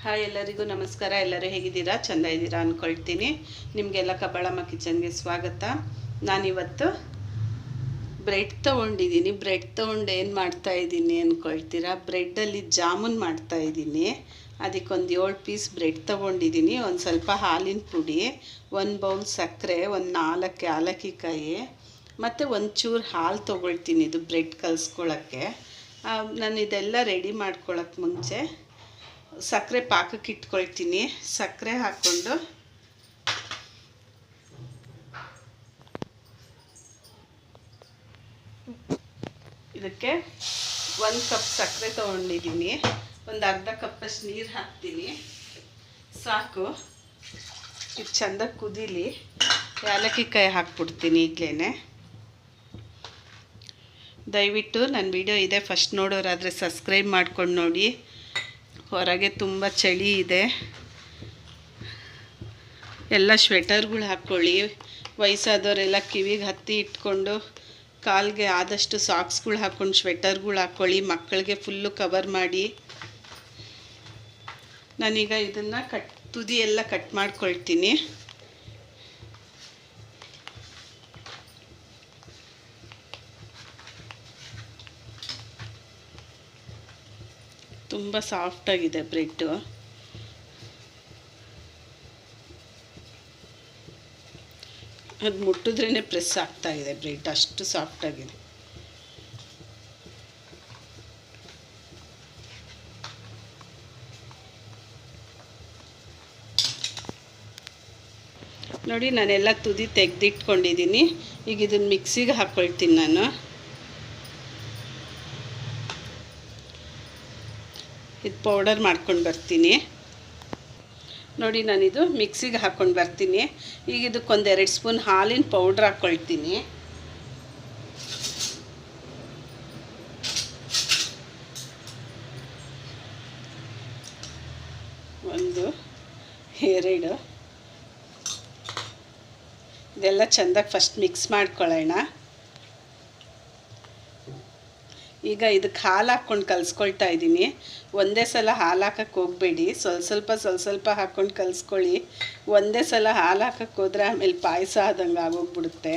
Hi ಎಲ್ಲರಿಗೂ ನಮಸ್ಕಾರ. ಎಲ್ಲರೂ ಹೇಗಿದ್ದೀರಾ? ಚೆಂದ ಇದ್ದೀರಾ ಅಂದ್ಕೊಳ್ತೀನಿ. ನಿಮಗೆಲ್ಲ ಕಬ್ಬಾಳಮ್ಮ ಕಿಚನ್ಗೆ ಸ್ವಾಗತ. ನಾನಿವತ್ತು ಬ್ರೆಡ್ ತೊಗೊಂಡಿದ್ದೀನಿ. ಬ್ರೆಡ್ ತೊಗೊಂಡು ಏನು ಮಾಡ್ತಾಯಿದ್ದೀನಿ ಅಂದ್ಕೊಳ್ತೀರಾ? ಬ್ರೆಡ್ಡಲ್ಲಿ ಜಾಮೂನ್ ಮಾಡ್ತಾಯಿದ್ದೀನಿ. ಅದಕ್ಕೊಂದು 7 ಪೀಸ್ ಬ್ರೆಡ್ ತೊಗೊಂಡಿದ್ದೀನಿ. ಒಂದು ಸ್ವಲ್ಪ ಹಾಲಿನ ಪುಡಿ, 1 ಬೌಲ್ ಸಕ್ಕರೆ, ಒಂದು 4 ಏಲಕ್ಕಿಕಾಯಿ ಮತ್ತು ಒಂಚೂರು ಹಾಲು ತೊಗೊಳ್ತೀನಿ ಇದು ಬ್ರೆಡ್ ಕಲಿಸ್ಕೊಳ್ಳೋಕ್ಕೆ. ನಾನು ಇದೆಲ್ಲ ರೆಡಿ ಮಾಡ್ಕೊಳ್ಳೋಕ್ಕೆ ಮುಂಚೆ ಸಕ್ಕರೆ ಪಾಕಕ್ಕೆ ಇಟ್ಕೊಳ್ತೀನಿ. ಸಕ್ಕರೆ ಹಾಕ್ಕೊಂಡು ಇದಕ್ಕೆ 1 ಕಪ್ ಸಕ್ಕರೆ ತೊಗೊಂಡಿದ್ದೀನಿ. ಒಂದು ಅರ್ಧ ಕಪ್ಪಷ್ಟು ನೀರು ಹಾಕ್ತೀನಿ, ಸಾಕು. ಇದು ಚೆಂದ ಕುದೀಲಿ. ಏಲಕ್ಕಿಕಾಯಿ ಹಾಕ್ಬಿಡ್ತೀನಿ ಈಗಲೇ. ದಯವಿಟ್ಟು ನನ್ನ ವಿಡಿಯೋ ಇದೆ ಫಸ್ಟ್ ನೋಡೋರಾದರೆ ಸಬ್ಸ್ಕ್ರೈಬ್ ಮಾಡ್ಕೊಂಡು ನೋಡಿ. ಹೊರಗೆ ತುಂಬ ಚಳಿ ಇದೆ. ಎಲ್ಲ ಸ್ವೆಟರ್ಗಳು ಹಾಕ್ಕೊಳ್ಳಿ. ವಯಸ್ಸಾದವರೆಲ್ಲ ಕಿವಿಗೆ ಹತ್ತಿ ಇಟ್ಕೊಂಡು ಕಾಲಿಗೆ ಆದಷ್ಟು ಸಾಕ್ಸ್ಗಳು ಹಾಕ್ಕೊಂಡು ಸ್ವೆಟರ್ಗಳು ಹಾಕ್ಕೊಳ್ಳಿ. ಮಕ್ಕಳಿಗೆ ಫುಲ್ಲು ಕವರ್ ಮಾಡಿ. ನಾನೀಗ ಇದನ್ನು ತುದಿ ಎಲ್ಲ ಕಟ್ ಮಾಡ್ಕೊಳ್ತೀನಿ. ತುಂಬ ಸಾಫ್ಟಾಗಿದೆ ಬ್ರೆಡ್ಡು. ಅದು ಮುಟ್ಟಿದ್ರೇ ಪ್ರೆಸ್ ಆಗ್ತಾಯಿದೆ ಬ್ರೆಡ್, ಅಷ್ಟು ಸಾಫ್ಟಾಗಿದೆ. ನೋಡಿ, ನಾನೆಲ್ಲ ತುದಿ ತೆಗೆದಿಟ್ಕೊಂಡಿದ್ದೀನಿ. ಈಗ ಇದನ್ನು ಮಿಕ್ಸಿಗೆ ಹಾಕ್ಕೊಳ್ತೀನಿ. ನಾನು ಇದು ಪೌಡರ್ ಮಾಡ್ಕೊಂಡು ಬರ್ತೀನಿ. ನೋಡಿ, ನಾನಿದು ಮಿಕ್ಸಿಗೆ ಹಾಕ್ಕೊಂಡು ಬರ್ತೀನಿ. ಈಗ ಇದಕ್ಕೊಂದು 2 ಸ್ಪೂನ್ ಹಾಲಿನ ಪೌಡ್ರ್ ಹಾಕ್ಕೊಳ್ತೀನಿ. 1 2 ಇದೆಲ್ಲ ಚೆಂದಾಗಿ ಫಸ್ಟ್ ಮಿಕ್ಸ್ ಮಾಡ್ಕೊಳ್ಳೋಣ. ಈಗ ಇದಕ್ಕೆ ಹಾಲು ಹಾಕ್ಕೊಂಡು ಕಲಿಸ್ಕೊಳ್ತಾ ಇದ್ದೀನಿ. ಒಂದೇ ಸಲ ಹಾಲು ಹಾಕಕ್ಕೆ ಹೋಗಬೇಡಿ. ಸ್ವಲ್ಪ ಹಾಕ್ಕೊಂಡು ಕಲಿಸ್ಕೊಳ್ಳಿ. ಒಂದೇ ಸಲ ಹಾಲು ಹಾಕಕ್ಕೆ ಹೋದರೆ ಆಮೇಲೆ ಪಾಯಸ ಆದಂಗೆ ಆಗೋಗ್ಬಿಡುತ್ತೆ.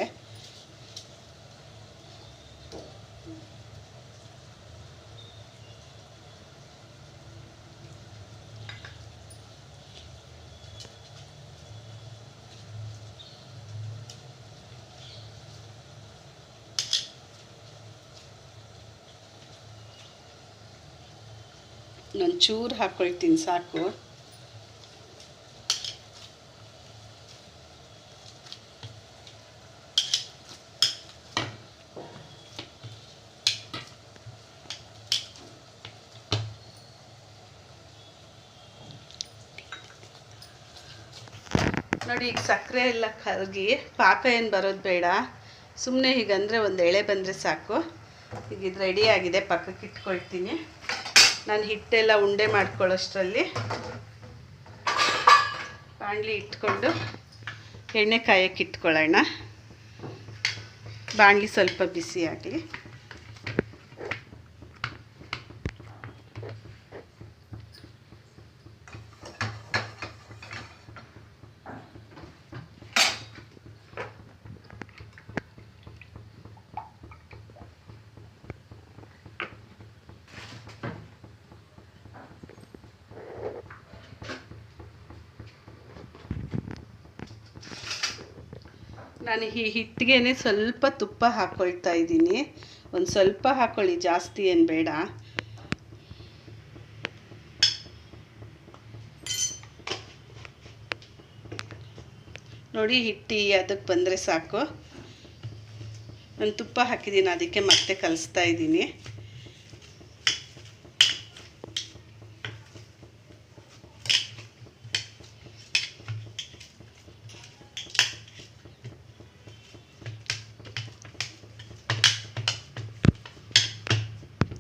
ನಾನು ಚೂರು ಹಾಕ್ಕೊಳ್ತೀನಿ, ಸಾಕು. ನೋಡಿ, ಈಗ ಸಕ್ಕರೆ ಎಲ್ಲ ಕರಗಿ ಪಾಕ ಏನು ಬರೋದು ಬೇಡ. ಸುಮ್ಮನೆ ಹೀಗಂದರೆ ಒಂದು ಎಳೆ ಬಂದರೆ ಸಾಕು. ಈಗ ಇದು ರೆಡಿಯಾಗಿದೆ, ಪಕ್ಕಕ್ಕೆ ಇಟ್ಕೊಳ್ತೀನಿ. ನಾನು ಹಿಟ್ಟೆಲ್ಲ ಉಂಡೆ ಮಾಡ್ಕೊಳ್ಳೋಷ್ಟರಲ್ಲಿ ಬಾಣಲಿ ಇಟ್ಕೊಂಡು ಎಣ್ಣೆ ಕಾಯಕ್ಕೆ ಇಟ್ಕೊಳ್ಳೋಣ. ಬಾಣಲಿ ಸ್ವಲ್ಪ ಬಿಸಿ ಆಗಲಿ. ನಾನು ಈ ಹಿಟ್ಟಿಗೆ ಸ್ವಲ್ಪ ತುಪ್ಪ ಹಾಕ್ಕೊಳ್ತಾ ಇದ್ದೀನಿ. ಒಂದು ಸ್ವಲ್ಪ ಹಾಕ್ಕೊಳ್ಳಿ, ಜಾಸ್ತಿ ಏನು ಬೇಡ. ನೋಡಿ, ಹಿಟ್ಟು ಅದಕ್ಕೆ ಬಂದರೆ ಸಾಕು. ನಾನು ತುಪ್ಪ ಹಾಕಿದ್ದೀನಿ, ಅದಕ್ಕೆ ಮತ್ತೆ ಕಲಿಸ್ತಾ ಇದ್ದೀನಿ.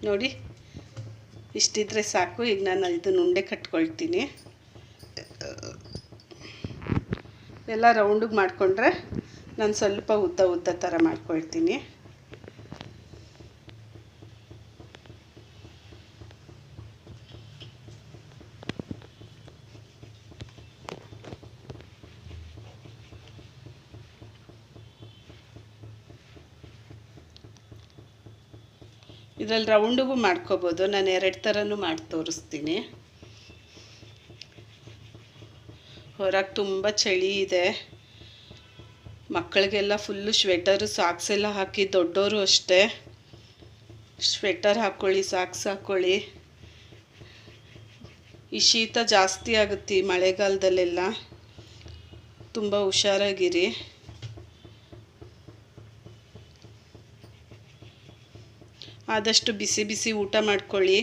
ನೋಡಿ, ಇಷ್ಟಿದ್ರೆ ಸಾಕು. ಈಗ ನಾನು ಇದನ್ನು ಉಂಡೆ ಕಟ್ಕೊಳ್ತೀನಿ. ಎಲ್ಲ ರೌಂಡಿಗೆ ಮಾಡಿಕೊಂಡ್ರೆ ನಾನು ಸ್ವಲ್ಪ ಉದ್ದ ಥರ ಮಾಡ್ಕೊಳ್ತೀನಿ. ಇದರಲ್ಲಿ ರೌಂಡಿಗೂ ಮಾಡ್ಕೋಬೋದು. ನಾನು 2 ಥರನೂ ಮಾಡಿ ತೋರಿಸ್ತೀನಿ. ಹೊರಗೆ ತುಂಬ ಚಳಿ ಇದೆ. ಮಕ್ಕಳಿಗೆಲ್ಲ ಫುಲ್ಲು ಸ್ವೆಟರು ಸಾಕ್ಸ್ ಎಲ್ಲ ಹಾಕಿ, ದೊಡ್ಡವರು ಅಷ್ಟೇ ಸ್ವೆಟರ್ ಹಾಕ್ಕೊಳ್ಳಿ, ಸಾಕ್ಸ್ ಹಾಕ್ಕೊಳ್ಳಿ. ಈ ಶೀತ ಜಾಸ್ತಿ ಆಗುತ್ತೆ ಈ ಮಳೆಗಾಲದಲ್ಲೆಲ್ಲ. ತುಂಬ ಹುಷಾರಾಗಿರಿ. ಆದಷ್ಟು ಬಿಸಿ ಬಿಸಿ ಊಟ ಮಾಡ್ಕೊಳ್ಳಿ.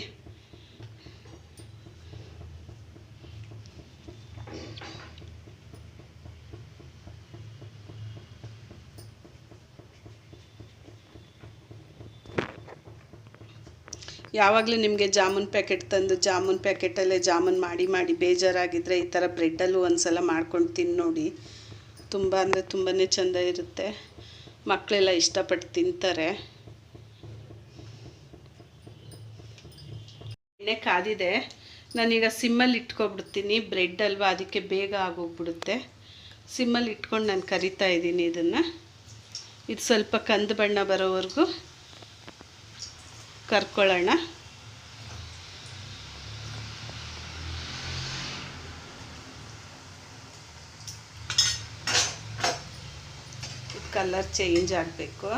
ಯಾವಾಗಲೂ ನಿಮಗೆ ಜಾಮೂನ್ ಪ್ಯಾಕೆಟ್ ತಂದು ಜಾಮೂನ್ ಪ್ಯಾಕೆಟಲ್ಲೇ ಜಾಮೂನ್ ಮಾಡಿ ಮಾಡಿ ಬೇಜಾರಾಗಿದ್ದರೆ ಈ ಥರ ಬ್ರೆಡ್ಡಲ್ಲೂ ಒಂದು ಸಲ ಮಾಡ್ಕೊಂಡು ತಿಂದು ನೋಡಿ. ತುಂಬ ಅಂದರೆ ತುಂಬಾ ಚೆಂದ ಇರುತ್ತೆ. ಮಕ್ಕಳೆಲ್ಲ ಇಷ್ಟಪಟ್ಟು ತಿಂತಾರೆ. ಎಣ್ಣೆ ಕಾದಿದೆ. ನಾನೀಗ ಸಿಮ್ಮಲ್ಲಿ ಇಟ್ಕೊಬಿಡ್ತೀನಿ. ಬ್ರೆಡ್ ಅಲ್ವಾ, ಅದಕ್ಕೆ ಬೇಗ ಆಗೋಗ್ಬಿಡುತ್ತೆ. ಸಿಮ್ಮಲ್ಲಿ ಇಟ್ಕೊಂಡು ನಾನು ಕರಿತಾ ಇದ್ದೀನಿ ಇದನ್ನು. ಇದು ಸ್ವಲ್ಪ ಕಂದು ಬಣ್ಣ ಬರೋವರೆಗೂ ಕರ್ಕೊಳ್ಳೋಣ. ಕಲರ್ ಚೇಂಜ್ ಆಗಬೇಕು.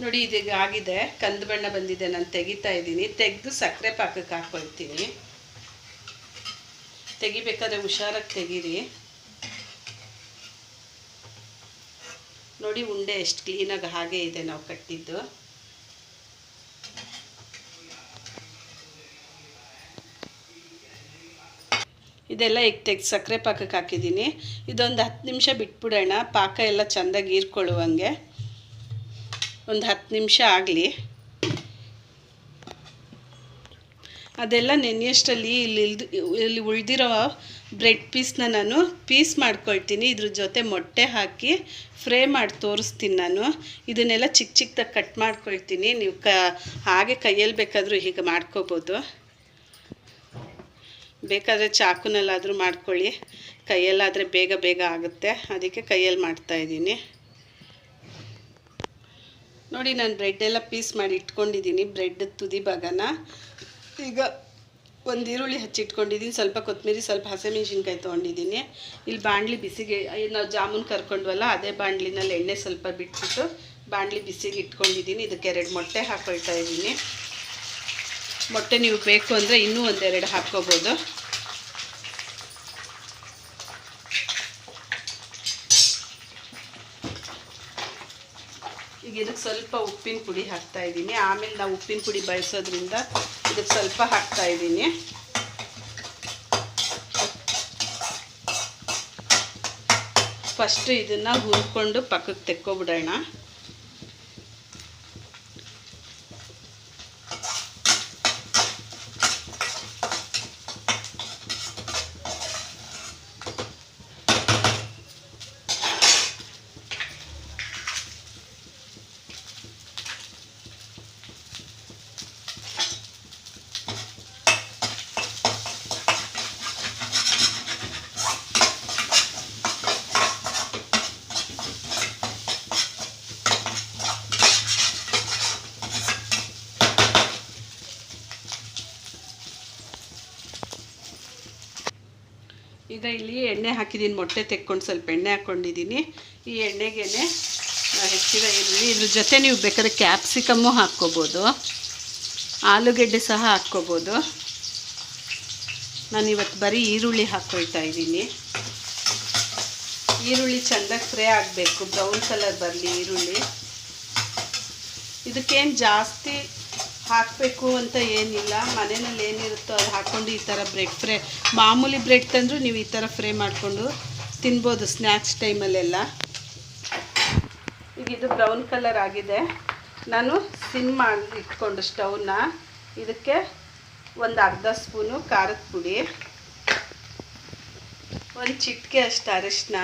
ನೋಡಿ, ಇದೀಗ ಆಗಿದೆ, ಕಂದು ಬಣ್ಣ ಬಂದಿದೆ. ನಾನು ತೆಗಿತಾ ಇದ್ದೀನಿ. ತೆಗೆದು ಸಕ್ಕರೆ ಪಾಕಕ್ಕೆ ಹಾಕ್ಕೊಳ್ತೀನಿ. ತೆಗಿಬೇಕಾದ್ರೆ ಹುಷಾರಾಗಿ ತೆಗೀರಿ. ನೋಡಿ ಉಂಡೆ ಎಷ್ಟು ಕ್ಲೀನಾಗಿ ಹಾಗೆ ಇದೆ ನಾವು ಕಟ್ಟಿದ್ದು. ಇದೆಲ್ಲ ಈಗ ತೆಗೆದು ಸಕ್ಕರೆ ಪಾಕಕ್ಕೆ ಹಾಕಿದ್ದೀನಿ. ಇದೊಂದು 10 ನಿಮಿಷ ಬಿಟ್ಬಿಡೋಣ. ಪಾಕ ಎಲ್ಲ ಚೆಂದಾಗಿ ಹೀರ್ಕೊಳ್ಳುವಂಗೆ ಒಂದು 10 ನಿಮಿಷ ಆಗಲಿ. ಅದೆಲ್ಲ ನೆನೆಯಷ್ಟರಲ್ಲಿ ಇಲ್ಲಿ ಉಳಿದಿರೋ ಬ್ರೆಡ್ ಪೀಸ್ನ ನಾನು ಪೀಸ್ ಮಾಡ್ಕೊಳ್ತೀನಿ. ಇದ್ರ ಜೊತೆ ಮೊಟ್ಟೆ ಹಾಕಿ ಫ್ರೈ ಮಾಡಿ ತೋರಿಸ್ತೀನಿ ನಾನು. ಇದನ್ನೆಲ್ಲ ಚಿಕ್ಕ ಚಿಕ್ಕದಾಗಿ ಕಟ್ ಮಾಡ್ಕೊಳ್ತೀನಿ. ನೀವು ಹಾಗೆ ಕೈಯಲ್ಲಿ ಬೇಕಾದರೂ ಹೀಗೆ ಮಾಡ್ಕೋಬೋದು. ಬೇಕಾದರೆ ಚಾಕುನಲ್ಲಾದರೂ ಮಾಡ್ಕೊಳ್ಳಿ. ಕೈಯಲ್ಲಾದರೆ ಬೇಗ ಬೇಗ ಆಗುತ್ತೆ, ಅದಕ್ಕೆ ಕೈಯಲ್ಲಿ ಮಾಡ್ತಾಯಿದ್ದೀನಿ. ನೋಡಿ, ನಾನು ಬ್ರೆಡ್ಡೆಲ್ಲ ಪೀಸ್ ಮಾಡಿ ಇಟ್ಕೊಂಡಿದ್ದೀನಿ. ಬ್ರೆಡ್ ತುದಿ ಭಾಗನ ಈಗ ಒಂದು ಈರುಳ್ಳಿ ಹಚ್ಚಿಟ್ಕೊಂಡಿದ್ದೀನಿ. ಸ್ವಲ್ಪ ಕೊತ್ತಂಬರಿ, ಸ್ವಲ್ಪ ಹಸಿಮೆಣಸಿನ್ಕಾಯಿ ತೊಗೊಂಡಿದ್ದೀನಿ. ಇಲ್ಲಿ ಬಾಣಲಿ ಬಿಸಿಗೆ, ನಾವು ಜಾಮೂನ್ ಕರ್ಕೊಂಡ್ವಲ್ಲ ಅದೇ ಬಾಣಲಿನಲ್ಲಿ ಎಣ್ಣೆ ಸ್ವಲ್ಪ ಬಿಟ್ಬಿಟ್ಟು ಬಾಣಲಿ ಬಿಸಿಗೆ ಇಟ್ಕೊಂಡಿದ್ದೀನಿ. ಇದಕ್ಕೆ 2 ಮೊಟ್ಟೆ ಹಾಕ್ಕೊಳ್ತಾ ಇದ್ದೀನಿ. ಮೊಟ್ಟೆ ನೀವು ಬೇಕು ಅಂದರೆ ಇನ್ನೂ 1-2 ಹಾಕ್ಕೋಬೋದು. ಈಗ ಇದಕ್ಕೆ ಸ್ವಲ್ಪ ಉಪ್ಪಿನ ಪುಡಿ ಹಾಕ್ತಾಯಿದ್ದೀನಿ. ಆಮೇಲೆ ನಾವು ಉಪ್ಪಿನ ಪುಡಿ ಬಳಸೋದ್ರಿಂದ ಇದಕ್ಕೆ ಸ್ವಲ್ಪ ಹಾಕ್ತಾಯಿದ್ದೀನಿ. ಫಸ್ಟು ಇದನ್ನು ಹುರ್ಕೊಂಡು ಪಕ್ಕಕ್ಕೆ ತೆಕ್ಕೊಬಿಡೋಣ. ಈಗ ಇಲ್ಲಿ ಎಣ್ಣೆ ಹಾಕಿದ್ದೀನಿ. ಮೊಟ್ಟೆ ತೆಕ್ಕೊಂಡು ಸ್ವಲ್ಪ ಎಣ್ಣೆ ಹಾಕ್ಕೊಂಡಿದ್ದೀನಿ. ಈ ಎಣ್ಣೆಗೆ ಹೆಚ್ಚಿದ ಈರುಳ್ಳಿ, ಇದ್ರ ಜೊತೆ ನೀವು ಬೇಕಾದ್ರೆ ಕ್ಯಾಪ್ಸಿಕಮ್ಮು ಹಾಕ್ಕೋಬೋದು, ಆಲೂಗೆಡ್ಡೆ ಸಹ ಹಾಕ್ಕೋಬೋದು. ನಾನಿವತ್ತು ಬರೀ ಈರುಳ್ಳಿ ಹಾಕ್ಕೊಳ್ತಾ ಇದ್ದೀನಿ. ಈರುಳ್ಳಿ ಚೆಂದಾಗಿ ಫ್ರೈ ಆಗಬೇಕು, ಬ್ರೌನ್ ಕಲರ್ ಬರಲಿ ಈರುಳ್ಳಿ. ಇದಕ್ಕೇನು ಜಾಸ್ತಿ ಹಾಕಬೇಕು ಅಂತ ಏನಿಲ್ಲ. ಮನೆಯಲ್ಲಿ ಏನಿರುತ್ತೋ ಅದು ಹಾಕ್ಕೊಂಡು ಈ ಥರ ಬ್ರೆಡ್ ಫ್ರೈ, ಮಾಮೂಲಿ ಬ್ರೆಡ್ ತಂದರೂ ನೀವು ಈ ಥರ ಫ್ರೈ ಮಾಡಿಕೊಂಡು ತಿನ್ಬೋದು ಸ್ನ್ಯಾಕ್ಸ್ ಟೈಮಲ್ಲೆಲ್ಲ. ಈಗ ಇದು ಬ್ರೌನ್ ಕಲರ್ ಆಗಿದೆ. ನಾನು ಸಿಮ್ ಮಾಡಿ ಇಟ್ಕೊಂಡು ಸ್ಟವ್ನ, ಇದಕ್ಕೆ ಒಂದು ಅರ್ಧ ಸ್ಪೂನು ಖಾರದ ಪುಡಿ, ಒಂದು ಚಿಟಿಕೆ ಅಷ್ಟು ಅರಿಶಿನ,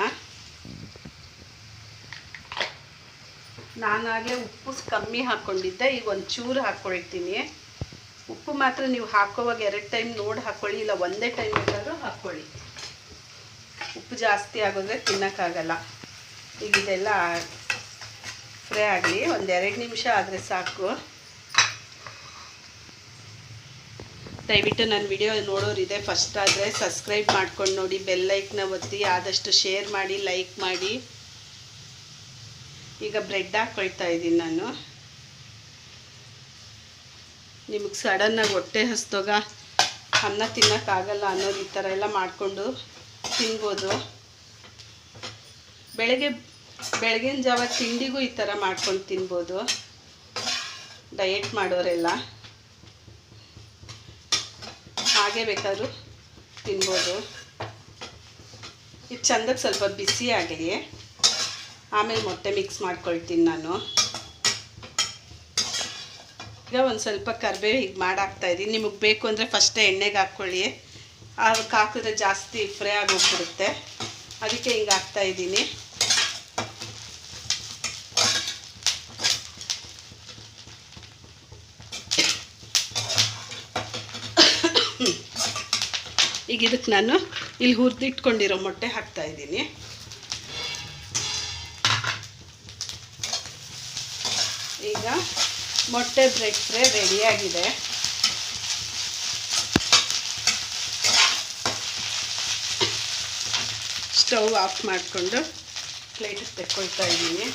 ನಾನಾಗಲೇ ಉಪ್ಪು ಕಮ್ಮಿ ಹಾಕ್ಕೊಂಡಿದ್ದೆ, ಈಗ ಒಂದು ಚೂರು ಹಾಕ್ಕೊಳ್ತೀನಿ. ಉಪ್ಪು ಮಾತ್ರ ನೀವು ಹಾಕೋವಾಗ 2 ಟೈಮ್ ನೋಡಿ ಹಾಕ್ಕೊಳ್ಳಿ, ಇಲ್ಲ ಒಂದೇ ಟೈಮ್ ಬೇಕಾದರೂ ಹಾಕ್ಕೊಳ್ಳಿ. ಉಪ್ಪು ಜಾಸ್ತಿ ಆಗೋದ್ರೆ ತಿನ್ನೋಕ್ಕಾಗಲ್ಲ. ಈಗ ಇದೆಲ್ಲ ಫ್ರೈ ಆಗಲಿ, ಒಂದು 2 ನಿಮಿಷ ಆದರೆ ಸಾಕು. ದಯವಿಟ್ಟು ನನ್ನ ವಿಡಿಯೋ ನೋಡೋರಿದೆ ಫಸ್ಟ್ ಆದರೆ ಸಬ್ಸ್ಕ್ರೈಬ್ ಮಾಡ್ಕೊಂಡು ನೋಡಿ, ಬೆಲ್ ಐಕನ್ನ ಒತ್ತಿ, ಆದಷ್ಟು ಶೇರ್ ಮಾಡಿ, ಲೈಕ್ ಮಾಡಿ. ಈಗ ಬ್ರೆಡ್ ಹಾಕ್ಕೊಳ್ತಾ ಇದ್ದೀನಿ ನಾನು. ನಿಮಗೆ ಸಡನ್ನಾಗಿ ಹೊಟ್ಟೆ ಹಸ್ದಾಗ ಅನ್ನ ತಿನ್ನೋಕ್ಕಾಗಲ್ಲ ಅನ್ನೋದು ಈ ಥರ ಎಲ್ಲ ಮಾಡಿಕೊಂಡು ತಿನ್ಬೋದು. ಬೆಳಗಿನ ಜಾವ ತಿಂಡಿಗೂ ಈ ಥರ ಮಾಡ್ಕೊಂಡು ತಿನ್ಬೋದು, ಡಯೆಟ್ ಮಾಡೋರೆಲ್ಲ ಹಾಗೆ ಬೇಕಾದರೂ ತಿನ್ಬೋದು. ಇದು ಚೆಂದಕ್ಕೆ ಸ್ವಲ್ಪ ಬಿಸಿ ಆಗಲಿ, ಆಮೇಲೆ ಮೊಟ್ಟೆ ಮಿಕ್ಸ್ ಮಾಡ್ಕೊಳ್ತೀನಿ ನಾನು. ಈಗ ಒಂದು ಸ್ವಲ್ಪ ಕರಿಬೇವು ಹೀಗೆ ಮಾಡಾಕ್ತಾಯಿದ್ದೀನಿ. ನಿಮಗೆ ಬೇಕು ಅಂದರೆ ಫಸ್ಟೇ ಎಣ್ಣೆಗೆ ಹಾಕ್ಕೊಳ್ಳಿ, ಅದಕ್ಕೆ ಹಾಕಿದ್ರೆ ಜಾಸ್ತಿ ಫ್ರೈ ಆಗೋಗ್ಬಿಡುತ್ತೆ, ಅದಕ್ಕೆ ಹಿಂಗೆ ಹಾಕ್ತಾಯಿದ್ದೀನಿ. ಈಗ ಇದಕ್ಕೆ ನಾನು ಇಲ್ಲಿ ಹುರಿದಿಟ್ಕೊಂಡಿರೋ ಮೊಟ್ಟೆ ಹಾಕ್ತಾಯಿದ್ದೀನಿ. ಈಗ ಮೊಟ್ಟೆ ಬ್ರೆಡ್ ಫ್ರೈ ರೆಡಿಯಾಗಿದೆ. ಸ್ಟವ್ ಆಫ್ ಮಾಡಿಕೊಂಡು ಪ್ಲೇಟಿಗೆ ತೆಕ್ಕೊಳ್ತಾ ಇದ್ದೀನಿ.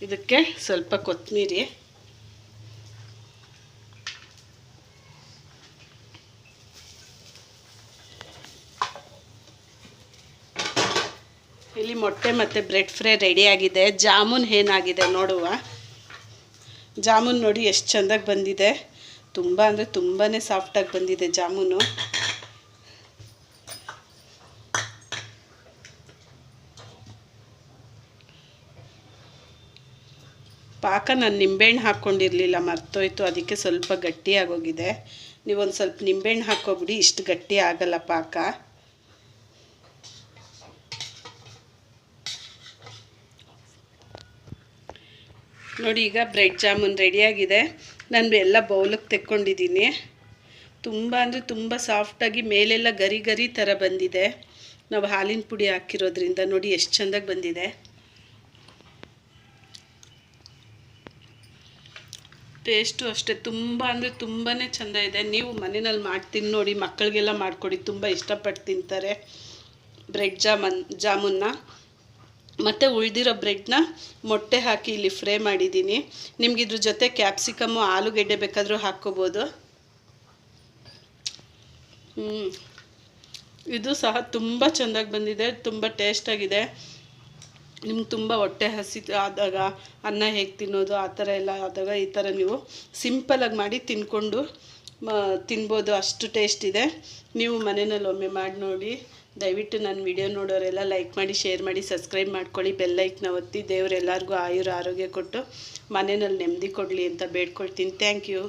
ಇದಕ್ಕೆ ಸ್ವಲ್ಪ ಕೊತ್ತಂಬರಿ, ಇಲ್ಲಿ ಮೊಟ್ಟೆ ಮತ್ತು ಬ್ರೆಡ್ ಫ್ರೈ ರೆಡಿಯಾಗಿದೆ. ಜಾಮೂನ್ ಏನಾಗಿದೆ ನೋಡುವ. ಜಾಮೂನ್ ನೋಡಿ ಎಷ್ಟು ಚೆಂದಾಗಿ ಬಂದಿದೆ, ತುಂಬ ಅಂದರೆ ತುಂಬಾ ಸಾಫ್ಟಾಗಿ ಬಂದಿದೆ ಜಾಮೂನು. ಪಾಕ ನಾನು ನಿಂಬೆಹಣ್ಣು ಹಾಕ್ಕೊಂಡಿರಲಿಲ್ಲ, ಮರ್ತೋಯ್ತು, ಅದಕ್ಕೆ ಸ್ವಲ್ಪ ಗಟ್ಟಿಯಾಗೋಗಿದೆ. ನೀವೊಂದು ಸ್ವಲ್ಪ ನಿಂಬೆಹಣ್ಣು ಹಾಕ್ಕೊಬಿಡಿ, ಇಷ್ಟು ಗಟ್ಟಿ ಆಗಲ್ಲ ಪಾಕ. ನೋಡಿ ಈಗ ಬ್ರೆಡ್ ಜಾಮೂನ್ ರೆಡಿಯಾಗಿದೆ. ನಾನು ಎಲ್ಲ ಬೌಲಿಗೆ ತೆಕ್ಕೊಂಡಿದ್ದೀನಿ. ತುಂಬ ಅಂದರೆ ತುಂಬ ಸಾಫ್ಟಾಗಿ ಮೇಲೆಲ್ಲ ಗರಿ ಗರಿ ಥರ ಬಂದಿದೆ. ನಾವು ಹಾಲಿನ ಪುಡಿ ಹಾಕಿರೋದ್ರಿಂದ ನೋಡಿ ಎಷ್ಟು ಚೆಂದಾಗಿ ಬಂದಿದೆ. ಟೇಸ್ಟು ಅಷ್ಟೇ ತುಂಬ ಅಂದರೆ ತುಂಬಾ ಚೆಂದ ಇದೆ. ನೀವು ಮನೆಯಲ್ಲಿ ಮಾಡ್ತೀನಿ ನೋಡಿ, ಮಕ್ಕಳಿಗೆಲ್ಲ ಮಾಡಿಕೊಡಿ, ತುಂಬ ಇಷ್ಟಪಟ್ಟು ತಿಂತಾರೆ ಬ್ರೆಡ್ ಜಾಮೂನ್ನ. ಮತ್ತು ಉಳಿದಿರೋ ಬ್ರೆಡ್ನ ಮೊಟ್ಟೆ ಹಾಕಿ ಇಲ್ಲಿ ಫ್ರೈ ಮಾಡಿದ್ದೀನಿ. ನಿಮ್ಗೆ ಇದ್ರ ಜೊತೆ ಕ್ಯಾಪ್ಸಿಕಮ್ಮು, ಆಲೂಗೆಡ್ಡೆ ಬೇಕಾದರೂ ಹಾಕ್ಕೋಬೋದು. ಇದು ಸಹ ತುಂಬ ಚೆಂದಾಗಿ ಬಂದಿದೆ, ತುಂಬ ಟೇಸ್ಟಾಗಿದೆ. ನಿಮ್ಗೆ ತುಂಬ ಹೊಟ್ಟೆ ಹಸಿ ಆದಾಗ ಅನ್ನ ಹೇಗೆ ತಿನ್ನೋದು ಆ ಥರ ಎಲ್ಲ ಆದಾಗ ಈ ಥರ ನೀವು ಸಿಂಪಲಾಗಿ ಮಾಡಿ ತಿನ್ಬೋದು, ಅಷ್ಟು ಟೇಸ್ಟ್ ಇದೆ. ನೀವು ಮನೆಯಲ್ಲಿ ಒಮ್ಮೆ ಮಾಡಿ ನೋಡಿ. ದಯವಿಟ್ಟು ನನ್ನ ವಿಡಿಯೋ ನೋಡೋರೆಲ್ಲ ಲೈಕ್ ಮಾಡಿ, ಶೇರ್ ಮಾಡಿ, ಸಬ್ಸ್ಕ್ರೈಬ್ ಮಾಡ್ಕೊಳ್ಳಿ, ಬೆಲ್ ಐಕನ್ನ ಒತ್ತಿ. ದೇವರೆಲ್ಲರಿಗೂ ಆಯುರ ಆರೋಗ್ಯ ಕೊಟ್ಟು ಮನೆಯಲ್ಲಿ ನೆಮ್ಮದಿ ಕೊಡಲಿ ಅಂತ ಬೇಡ್ಕೊಳ್ತೀನಿ. Thank you.